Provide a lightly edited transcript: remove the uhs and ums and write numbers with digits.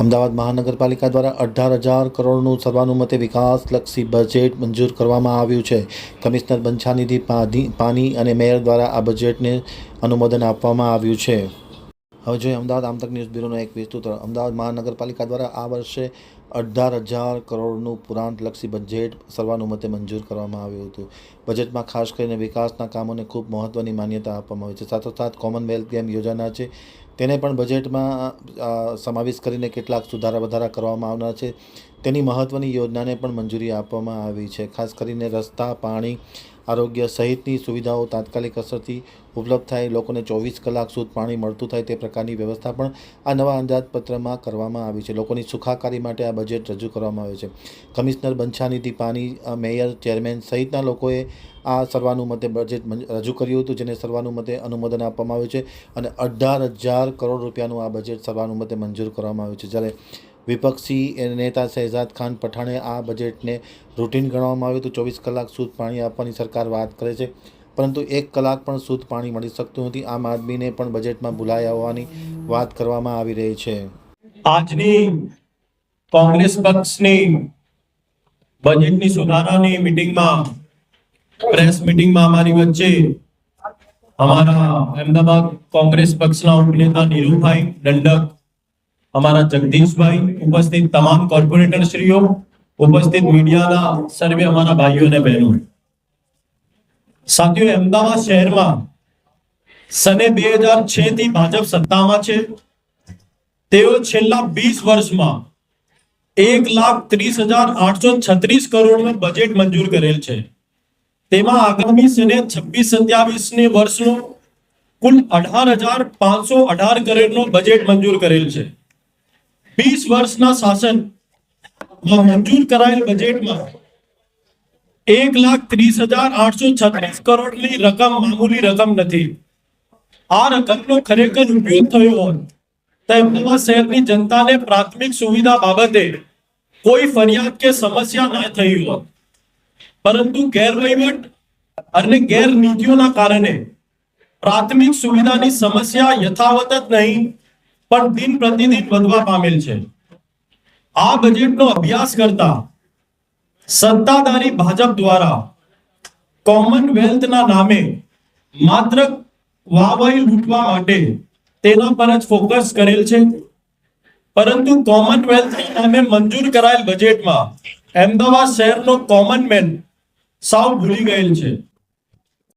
અમદાવાદ મહાનગરપાલિકા દ્વારા 18,000 કરોડનું સર્વાનુમતે વિકાસલક્ષી બજેટ મંજૂર કરવામાં આવ્યું છે. કમિશનર બંછાનિધિ પાની અને મેયર દ્વારા આ બજેટને અનુમોદન આપવામાં આવ્યું છે. હવે જોઈએ અમદાવાદ આમતક ન્યૂઝ બ્યુરોનો એક વિસ્તૃત. અમદાવાદ મહાનગરપાલિકા દ્વારા આ વર્ષે 18,000 કરોડનું પુરાંતલક્ષી બજેટ સર્વાનુમતે મંજૂર કરવામાં આવ્યું હતું. બજેટમાં ખાસ કરીને વિકાસના કામોને ખૂબ મહત્ત્વની માન્યતા આપવામાં આવી છે. સાથોસાથ કોમનવેલ્થ ગેમ યોજાનાર છે તેને પણ બજેટમાં સમાવેશ કરીને કેટલાક વધારા કરવામાં આવનાર છે. તેની મહત્ત્વની યોજનાને પણ મંજૂરી આપવામાં આવી છે. ખાસ કરીને રસ્તા, પાણી, આરોગ્ય સહિતની સુવિધાઓ તાત્કાલિક અસરથી ઉપલબ્ધ થાય, લોકોને 24 કલાક શુદ્ધ પાણી મળતું થાય તે પ્રકારની વ્યવસ્થા પણ આ નવા અંદાજપત્રમાં કરવામાં આવી છે. લોકોની સુખાકારી માટે આ બજેટ રજૂ કરવામાં આવે છે. કમિશનર બંછાનિધિ પાની, મેયર, ચેરમેન સહિતના લોકોએ આ સર્વાનુમતે બજેટ રજૂ કર્યું હતું, જેને સર્વાનુમતે અનુમોદન આપવામાં આવ્યું છે અને 18,000 કરોડ રૂપિયાનું આ બજેટ સર્વાનુમતે મંજૂર કરવામાં આવ્યું છે. જ્યારે વિપક્ષી નેતા શહેજાદ ખાન પઠાણે આ બજેટને રૂટીન ગણવામાં આવ્યું હતું. 24 કલાક શુદ્ધ પાણી આપવાની સરકાર વાત કરે છે, પરંતુ 1 કલાક પણ શુદ્ધ પાણી મળી શકતું નથી. આમ આદમીને પણ બજેટમાં ભૂલાયા હોવાની વાત કરવામાં આવી રહી છે. આજની કોંગ્રેસ પક્ષની બજેટની સુધારાની મીટિંગમાં, પ્રેસ મીટિંગમાં અમારી વચ્ચે અમારા અમદાવાદ કોંગ્રેસ પક્ષના ઉપનેતા નીરુભાઈ દંડક, અમારા જગદીશભાઈ, ઉપસ્થિત તમામ કોર્પોરેટર શ્રીઓ, ઉપસ્થિત મીડિયાના સર્વે અમારા ભાઈઓ અને બહેનો, સાથીઓ, અમદાવાદ શહેરમાં સને 2006 થી ભાજપ સત્તામાં છે. તેઓ છેલ્લા 20 વર્ષમાં 1,30,836 કરોડનું બજેટ મંજૂર કરેલ છે. તેમાં આગામી સને 26-27 વર્ષનો કુલ 18,518 કરોડનો બજેટ મંજૂર કરેલ છે. 20 વર્ષના શાસનમાં મંજૂર કરાયેલ બજેટમાં 1,30,836 કરોડની રકમ મામૂલી રકમ નથી. આ રકમનો ખરેખર ઉપયોગ થયો હોત તો અમદાવાદ શહેરની જનતાને પ્રાથમિક સુવિધા બાબતે કોઈ ફરિયાદ કે સમસ્યા ન થઈ હોત. પરંતુ ગેરવહીવટ અને ગેરનીતિઓના કારણે પ્રાથમિક સુવિધાની સમસ્યા યથાવત જ નહીં પણ દિન પ્રતિદિન વધવા પામેલ છે. આ બજેટનો અભ્યાસ કરતા સત્તાધારી ભાજપ દ્વારા કોમનવેલ્થના નામે માત્ર વાહવાહી લૂંટવા માટે તેના પર જ ફોકસ કરેલ છે. પરંતુ કોમનવેલ્થના નામે મંજૂર કરાયેલ બજેટમાં અમદાવાદ શહેરનો કોમન મેન સાવ ભૂલી ગયેલ છે.